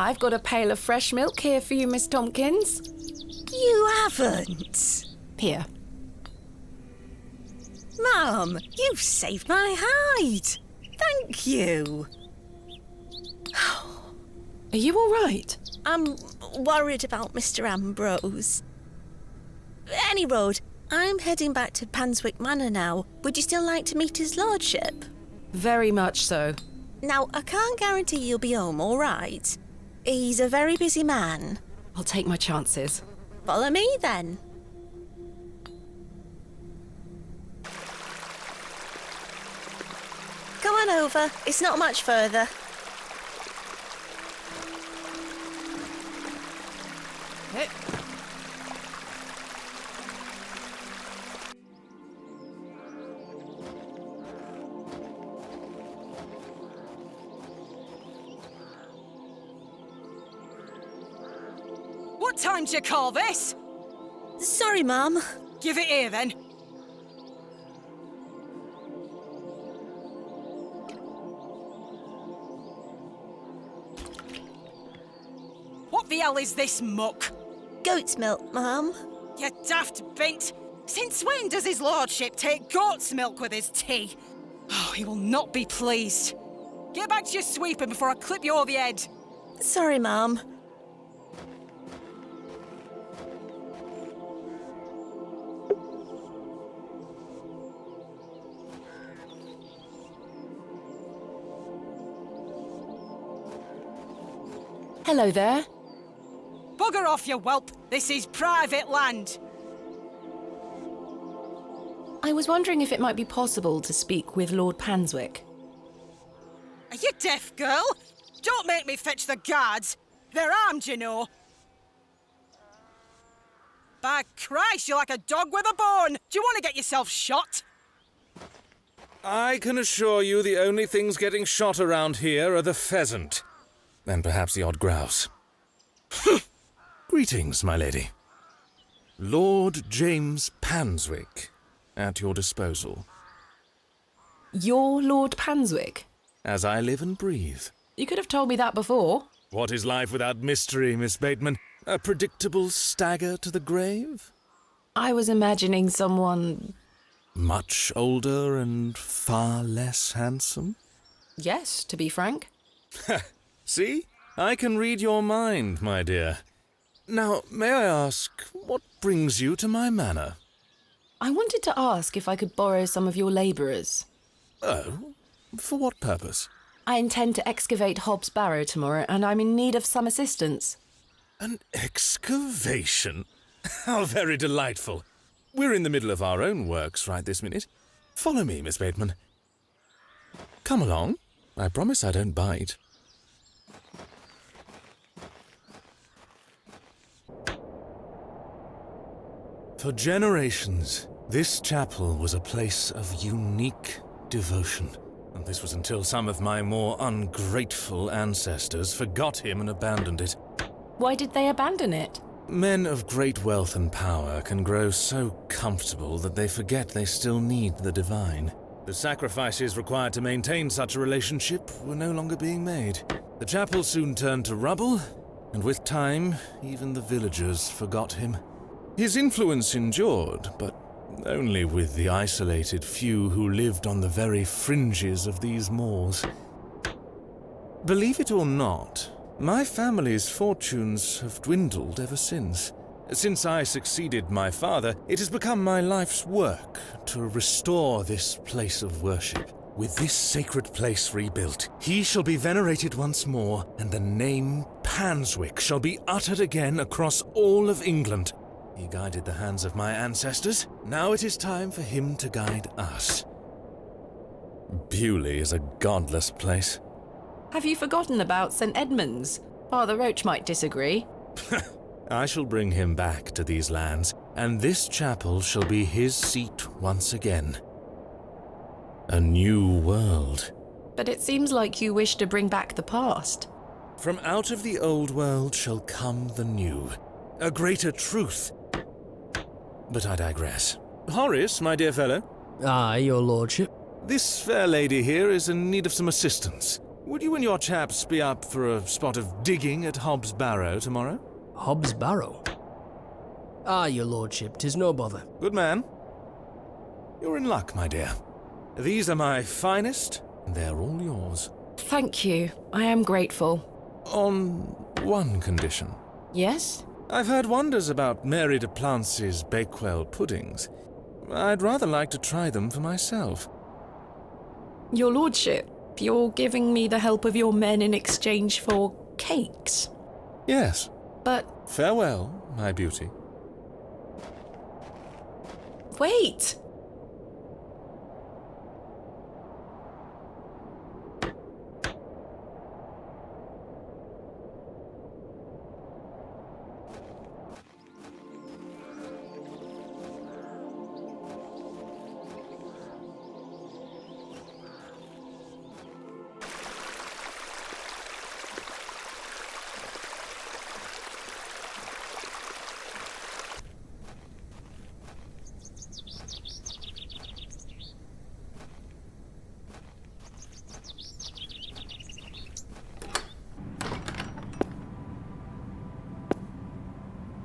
I've got a pail of fresh milk here for you, Miss Tompkins. You haven't. Here. Mum, you've saved my hide. Thank you. Are you all right? I'm worried about Mr. Ambrose. Any road, I'm heading back to Panswick Manor now. Would you still like to meet his lordship? Very much so. Now, I can't guarantee you'll be home, all right? He's a very busy man. I'll take my chances. Follow me, then. Come on over. It's not much further. Hey. What time do you call this? Sorry, Mum. Give it here, then. What the hell is this muck? Goat's milk, Mum. You daft bint. Since when does his lordship take goat's milk with his tea? Oh, he will not be pleased. Get back to your sweeping before I clip you over the head. Sorry, Mum. Hello there. Bugger off, you whelp. This is private land. I was wondering if it might be possible to speak with Lord Panswick. Are you deaf, girl? Don't make me fetch the guards. They're armed, you know. By Christ, you're like a dog with a bone. Do you want to get yourself shot? I can assure you the only things getting shot around here are the pheasant. And perhaps the odd grouse. Greetings, my lady. Lord James Panswick, at your disposal. You're Lord Panswick? As I live and breathe. You could have told me that before. What is life without mystery, Miss Bateman? A predictable stagger to the grave? I was imagining someone... Much older and far less handsome? Yes, to be frank. See? I can read your mind, my dear. Now, may I ask, what brings you to my manor? I wanted to ask if I could borrow some of your labourers. Oh? For what purpose? I intend to excavate Hobbs Barrow tomorrow, and I'm in need of some assistance. An excavation? How very delightful. We're in the middle of our own works right this minute. Follow me, Miss Bateman. Come along. I promise I don't bite. For generations, this chapel was a place of unique devotion. And this was until some of my more ungrateful ancestors forgot him and abandoned it. Why did they abandon it? Men of great wealth and power can grow so comfortable that they forget they still need the divine. The sacrifices required to maintain such a relationship were no longer being made. The chapel soon turned to rubble, and with time, even the villagers forgot him. His influence endured, but only with the isolated few who lived on the very fringes of these moors. Believe it or not, my family's fortunes have dwindled ever since. Since I succeeded my father, it has become my life's work to restore this place of worship. With this sacred place rebuilt, he shall be venerated once more, and the name Panswick shall be uttered again across all of England. He guided the hands of my ancestors. Now it is time for him to guide us. Bewley is a godless place. Have you forgotten about St. Edmund's? Father Roach might disagree. I shall bring him back to these lands, and this chapel shall be his seat once again. A new world. But it seems like you wish to bring back the past. From out of the old world shall come the new. A greater truth. But I digress. Horace, my dear fellow. Aye, your lordship. This fair lady here is in need of some assistance. Would you and your chaps be up for a spot of digging at Hobbs Barrow tomorrow? Hobbs Barrow? Ah, your lordship, 'tis no bother. Good man. You're in luck, my dear. These are my finest, and they're all yours. Thank you. I am grateful. On one condition. Yes? I've heard wonders about Mary de Plancy's Bakewell puddings. I'd rather like to try them for myself. Your lordship, you're giving me the help of your men in exchange for cakes. Yes. But Farewell, my beauty. wait!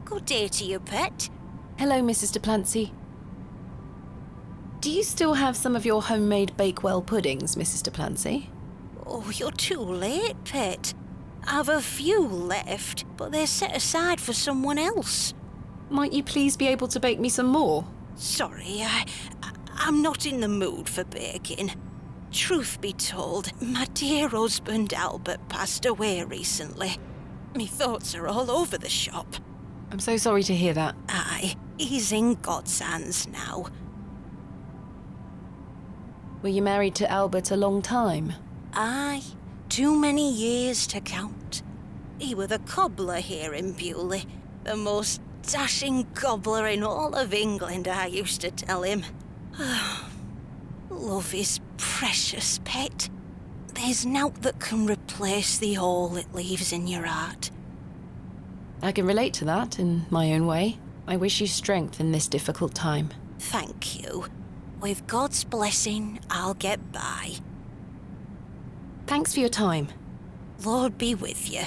Good day to you, pet. Hello, Mrs. de Plancy. Do you still have some of your homemade Bakewell puddings, Mrs. de Plancy? Oh, you're too late, pet. I've a few left, but they're set aside for someone else. Might you please be able to bake me some more? Sorry, I'm not in the mood for baking. Truth be told, my dear husband Albert passed away recently. Me thoughts are all over the shop. I'm so sorry to hear that. Aye, he's in God's hands now. Were you married to Albert a long time? Aye, too many years to count. He were the cobbler here in Bewley, the most dashing cobbler in all of England, I used to tell him. Love is precious, pet. There's naught that can replace the hole it leaves in your heart. I can relate to that in my own way. I wish you strength in this difficult time. Thank you. With God's blessing, I'll get by. Thanks for your time. Lord be with you.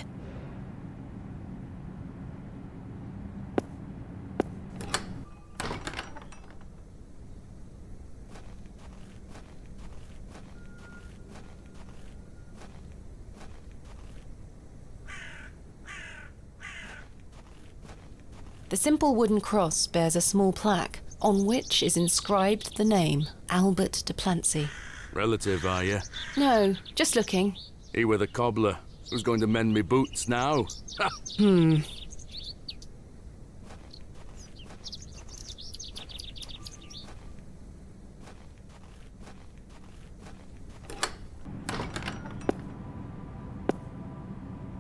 The simple wooden cross bears a small plaque, on which is inscribed the name Albert de Plancy. Relative, are you? No, just looking. He were the cobbler. Who's going to mend me boots now?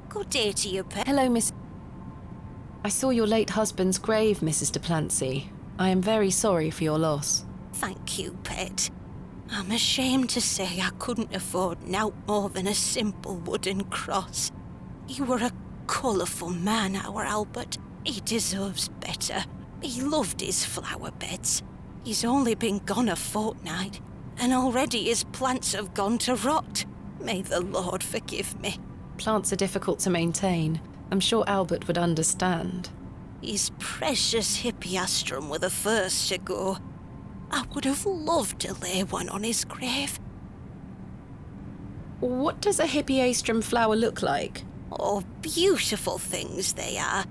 Good day to you, pet. Hello, Miss... I saw your late husband's grave, Mrs. de Plancy. I am very sorry for your loss. Thank you, pet. I'm ashamed to say I couldn't afford naught more than a simple wooden cross. You were a colourful man, our Albert. He deserves better. He loved his flower beds. He's only been gone a fortnight, and already his plants have gone to rot. May the Lord forgive me. Plants are difficult to maintain. I'm sure Albert would understand. His precious hippeastrum were the first to go. I would have loved to lay one on his grave. What does a hippeastrum flower look like? Oh, beautiful things they are.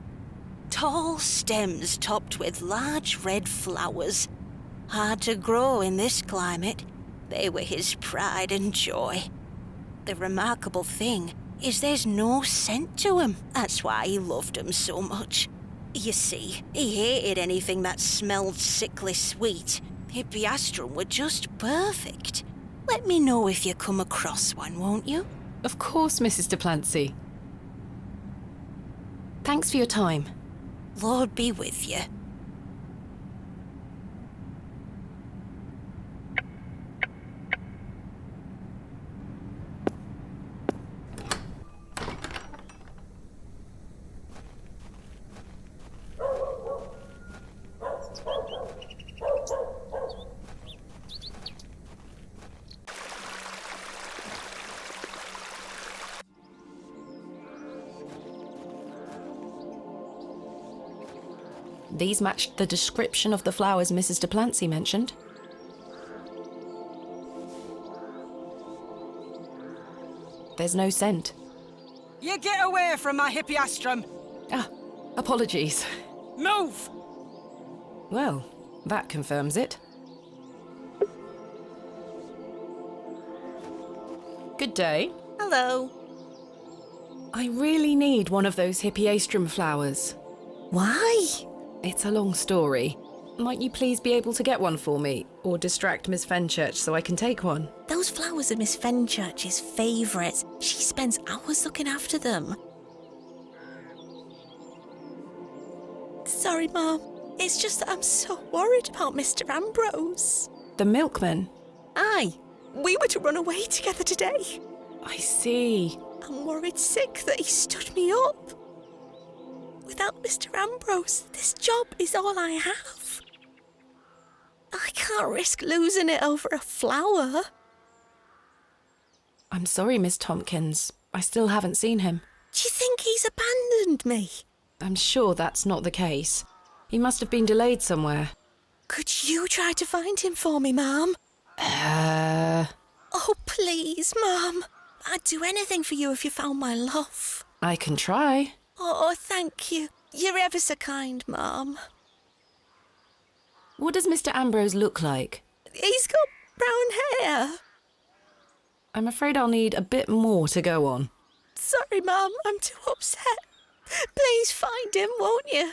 Tall stems topped with large red flowers. Hard to grow in this climate. They were his pride and joy. The remarkable thing is there's no scent to 'em. That's why he loved 'em so much. You see, he hated anything that smelled sickly sweet. Hippeastrum were just perfect. Let me know if you come across one, won't you? Of course, Mrs. de Plancy. Thanks for your time. Lord be with you. These matched the description of the flowers Mrs. Delancey mentioned. There's no scent. You get away from my hippiastrum! Ah, apologies. Move! Well, that confirms it. Good day. Hello. I really need one of those hippiastrum flowers. Why? It's a long story. Might you please be able to get one for me, or distract Miss Fenchurch so I can take one? Those flowers are Miss Fenchurch's favourites. She spends hours looking after them. Sorry, Mum. It's just that I'm so worried about Mr. Ambrose. The milkman? Aye. We were to run away together today. I see. I'm worried sick that he stood me up. Without Mr. Ambrose, this job is all I have. I can't risk losing it over a flower. I'm sorry, Miss Tompkins. I still haven't seen him. Do you think he's abandoned me? I'm sure that's not the case. He must have been delayed somewhere. Could you try to find him for me, Mum? Oh, please, Mum. I'd do anything for you if you found my love. I can try. Oh, thank you. You're ever so kind, Mum. What does Mr. Ambrose look like? He's got brown hair. I'm afraid I'll need a bit more to go on. Sorry, Mum. I'm too upset. Please find him, won't you?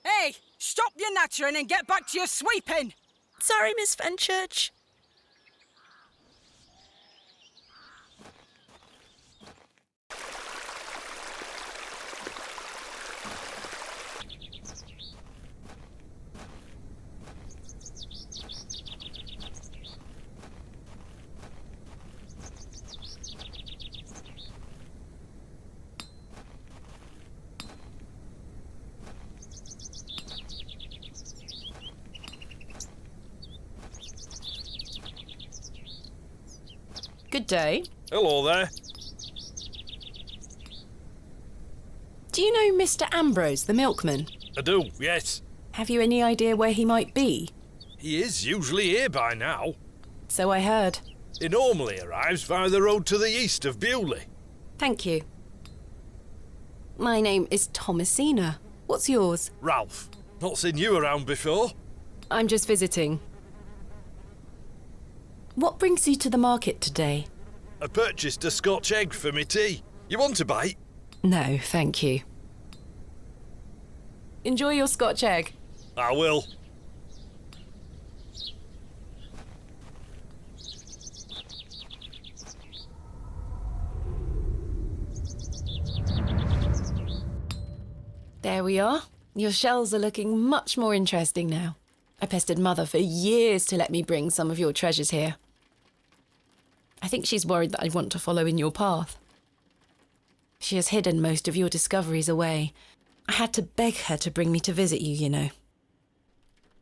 Hey, stop your nattering and get back to your sweeping! Sorry, Miss Fenchurch. Good day. Hello there. Do you know Mr. Ambrose, the milkman? I do, yes. Have you any idea where he might be? He is usually here by now. So I heard. He normally arrives via the road to the east of Bewley. Thank you. My name is Thomasina. What's yours? Ralph. Not seen you around before. I'm just visiting. What brings you to the market today? I purchased a Scotch egg for me tea. You want a bite? No, thank you. Enjoy your Scotch egg. I will. There we are. Your shells are looking much more interesting now. I pestered Mother for years to let me bring some of your treasures here. I think she's worried that I want to follow in your path. She has hidden most of your discoveries away. I had to beg her to bring me to visit you, you know.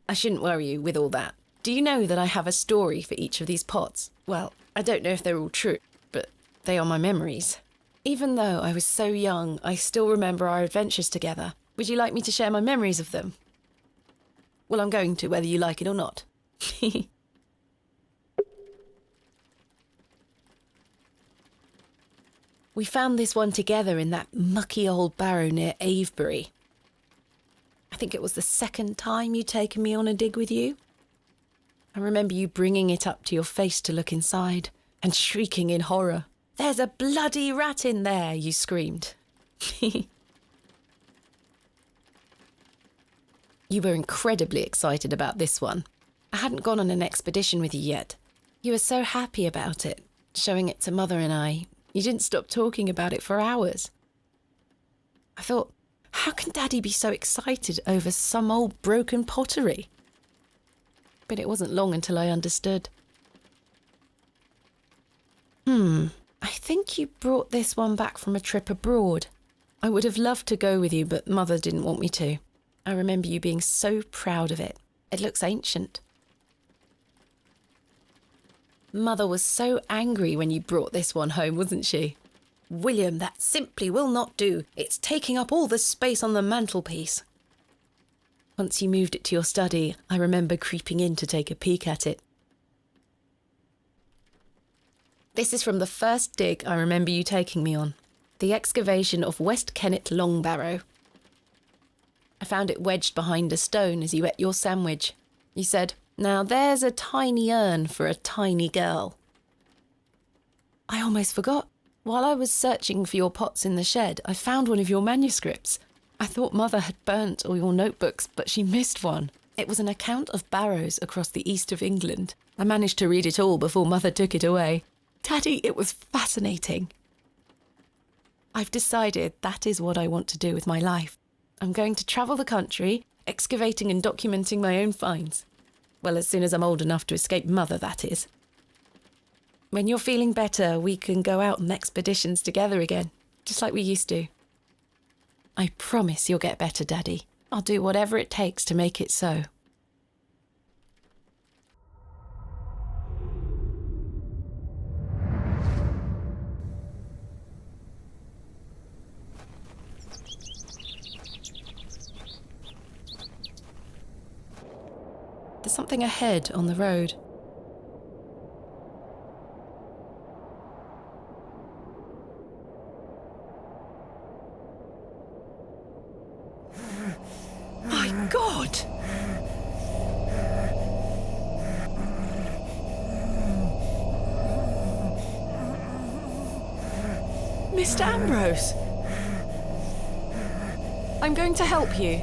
I shouldn't worry you with all that. Do you know that I have a story for each of these pots? Well, I don't know if they're all true, but they are my memories. Even though I was so young, I still remember our adventures together. Would you like me to share my memories of them? Well, I'm going to, whether you like it or not. We found this one together in that mucky old barrow near Avebury. I think it was the second time you'd taken me on a dig with you. I remember you bringing it up to your face to look inside and shrieking in horror. "There's a bloody rat in there," you screamed. You were incredibly excited about this one. I hadn't gone on an expedition with you yet. You were so happy about it, showing it to Mother and I. You didn't stop talking about it for hours. I thought, how can Daddy be so excited over some old broken pottery? But it wasn't long until I understood. I think you brought this one back from a trip abroad. I would have loved to go with you, but Mother didn't want me to. I remember you being so proud of it. It looks ancient. Mother was so angry when you brought this one home, wasn't she? "William, that simply will not do. It's taking up all the space on the mantelpiece." Once you moved it to your study, I remember creeping in to take a peek at it. This is from the first dig I remember you taking me on. The excavation of West Kennet Long Barrow. I found it wedged behind a stone as you ate your sandwich. You said, "Now there's a tiny urn for a tiny girl." I almost forgot. While I was searching for your pots in the shed, I found one of your manuscripts. I thought Mother had burnt all your notebooks, but she missed one. It was an account of barrows across the east of England. I managed to read it all before Mother took it away. Daddy, it was fascinating. I've decided that is what I want to do with my life. I'm going to travel the country, excavating and documenting my own finds. Well, as soon as I'm old enough to escape Mother, that is. When you're feeling better, we can go out on expeditions together again, just like we used to. I promise you'll get better, Daddy. I'll do whatever it takes to make it so. There's something ahead on the road. My God! Mr. Ambrose! I'm going to help you.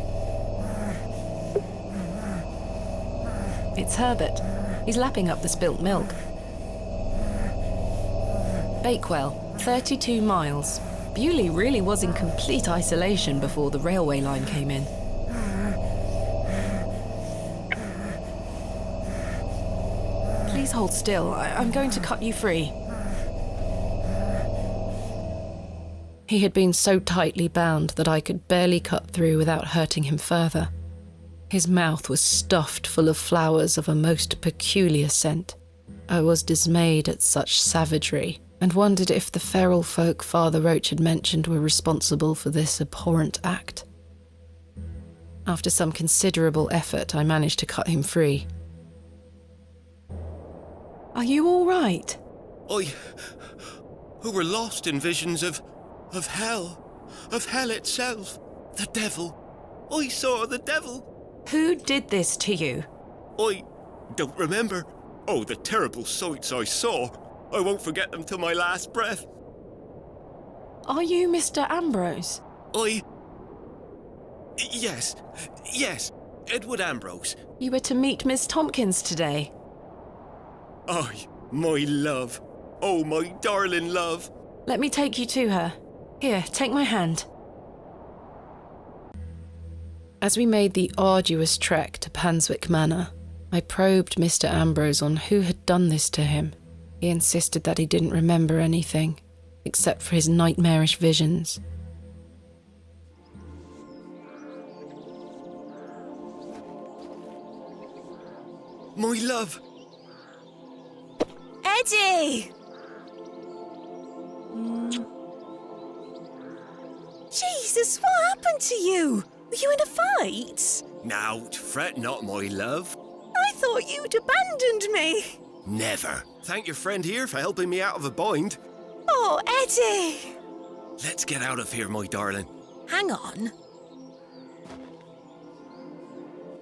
It's Herbert. He's lapping up the spilt milk. Bakewell, 32 miles. Bewley really was in complete isolation before the railway line came in. Please hold still. I'm going to cut you free. He had been so tightly bound that I could barely cut through without hurting him further. His mouth was stuffed full of flowers of a most peculiar scent. I was dismayed at such savagery, and wondered if the feral folk Father Roach had mentioned were responsible for this abhorrent act. After some considerable effort, I managed to cut him free. Are you all right? Who were lost in visions of hell itself, the devil. I saw the devil. Who did this to you? I don't remember. Oh, the terrible sights I saw. I won't forget them till my last breath. Are you Mr. Ambrose? Yes, Edward Ambrose. You were to meet Miss Tompkins today. My love. Oh, my darling love. Let me take you to her. Here, take my hand. As we made the arduous trek to Panswick Manor, I probed Mr. Ambrose on who had done this to him. He insisted that he didn't remember anything, except for his nightmarish visions. My love. Eddie! Jesus, what happened to you? Were you in a fight? Now, fret not, my love. I thought you'd abandoned me. Never. Thank your friend here for helping me out of a bind. Oh, Eddie! Let's get out of here, my darling. Hang on.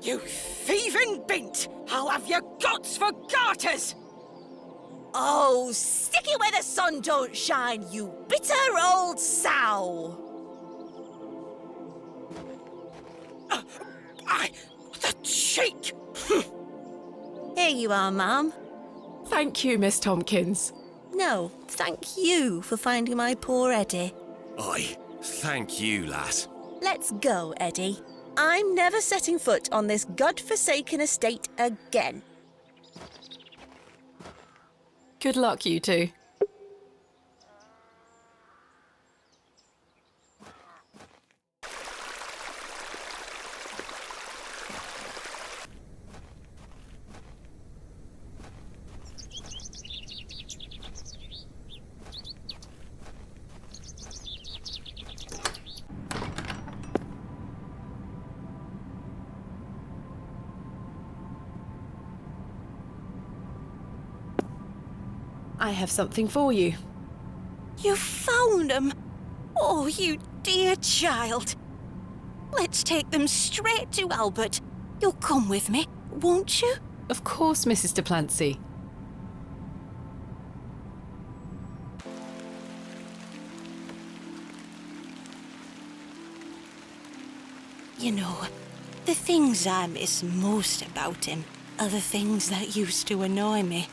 You thieving bint! I'll have your guts for garters! Oh, stick it where the sun don't shine, you bitter old sow! The cheek! Here you are, Mum. Thank you, Miss Tompkins. No, thank you for finding my poor Eddie. Aye, thank you, lass. Let's go, Eddie. I'm never setting foot on this godforsaken estate again. Good luck, you two. I have something for you. You found them? Oh, you dear child. Let's take them straight to Albert. You'll come with me, won't you? Of course, Mrs. Duplancy. You know, the things I miss most about him are the things that used to annoy me.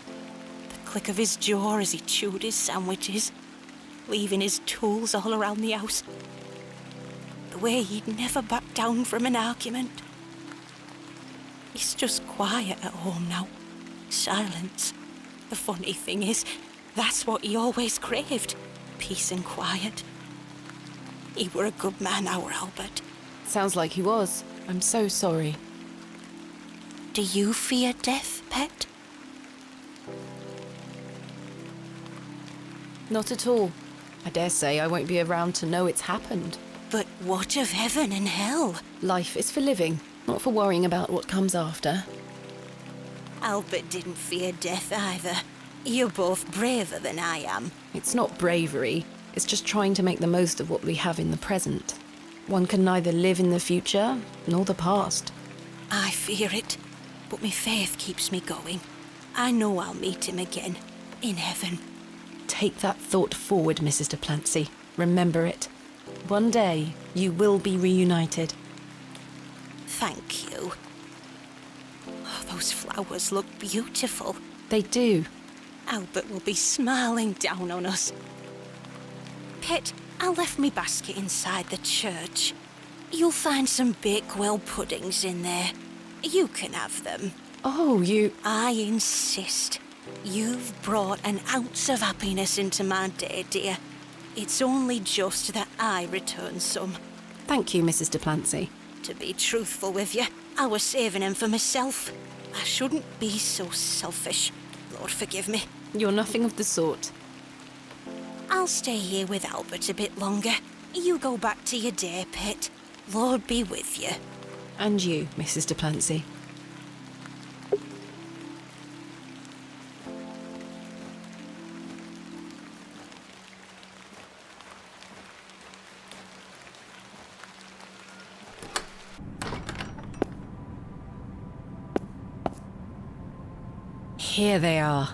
The click of his jaw as he chewed his sandwiches, leaving his tools all around the house. The way he'd never back down from an argument. He's just quiet at home now. Silence. The funny thing is, that's what he always craved. Peace and quiet. He were a good man, our Albert. Sounds like he was. I'm so sorry. Do you fear death, pet? Not at all. I dare say I won't be around to know it's happened. But what of heaven and hell? Life is for living, not for worrying about what comes after. Albert didn't fear death either. You're both braver than I am. It's not bravery, it's just trying to make the most of what we have in the present. One can neither live in the future, nor the past. I fear it, but my faith keeps me going. I know I'll meet him again, in heaven. Take that thought forward, Mrs. Duplancy. Remember it. One day, you will be reunited. Thank you. Oh, those flowers look beautiful. They do. Albert will be smiling down on us. Pet, I left me basket inside the church. You'll find some Bakewell puddings in there. You can have them. Oh, you... I insist. You've brought an ounce of happiness into my day, dear. It's only just that I return some. Thank you, Mrs. Duplancy. To be truthful with you, I was saving them for myself. I shouldn't be so selfish. Lord forgive me. You're nothing of the sort. I'll stay here with Albert a bit longer. You go back to your day, Pet. Lord be with you. And you, Mrs. Duplancy. Here they are.